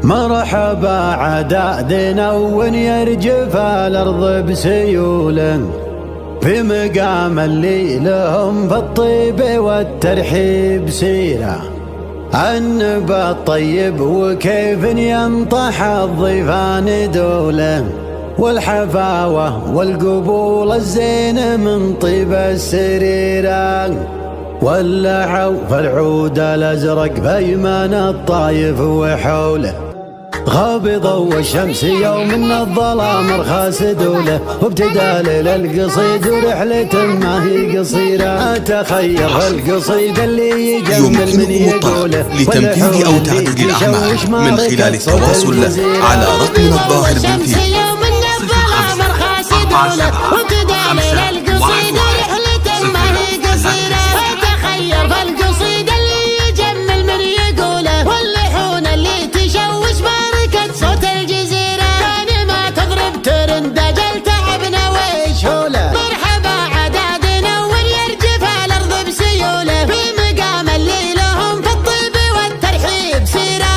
مرحبا عدادنا ونيرجف الأرض بسيوله في مقام اللي لهم في الطيب والترحيب سيرة. النبى الطيب وكيف ينطح الضيفان دوله، والحفاوة والقبول الزين من طيب السريرة، واللعو فالعود الأزرق بيمان الطايف وحوله، غابض والشمس يوم من الظلام رخاص دوله، وابتدى ليل القصيد ورحلة ما هي قصيرة. أتخيل القصيد اللي يجمل من يقوله لتنفيذ أو تعديل الأعمال من خلال التواصل على رقم الظاهر بالفيل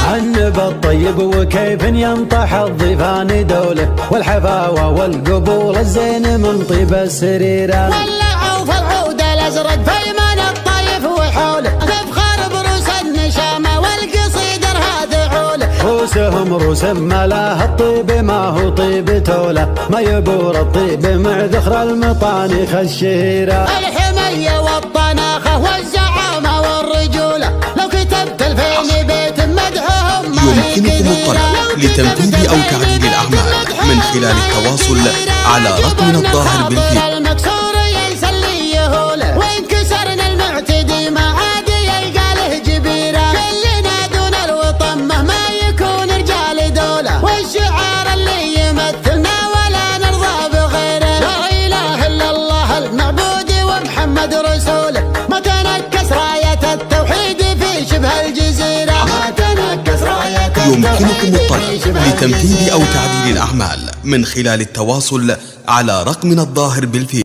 05 بالطيب وكيف ينطح الضيفان دوله، والحفاوة والقبول الزين من طيب السريرة، واللعو فالعود الأزرق فيمن الطايف وحوله، تفخر بروس النشامة والقصيد رهاد عوله، روسهم روس ملاه الطيب ما هو طيب توله، ما يبور الطيب مع ذخر المطانيخ الشهيرة، الحمية والطناخة والزعامة والرجولة، لو كتبت الفين بيت مدحهم يمكنكم الطلب لتنفيذ أو تعديل الأعمال من خلال التواصل على رقم الظاهر بالفيل. المكسور ينسى اللي يهوله، وإن كسرنا المعتدي ما عاد يلقى له جبيرة، كلنا دون الوطن مهما يكون رجال دولة، والشعار اللي يمثلنا ولا نرضى بغيره، لا إله إلا الله المعبود ومحمد رسوله، ما تنكس راية التوحيد في شبه الجزيرة، ما تنكس راية يمكنكم الطلب لتنفيذ أو تعديل الأعمال من خلال التواصل على رقم الظاهر بالفيل.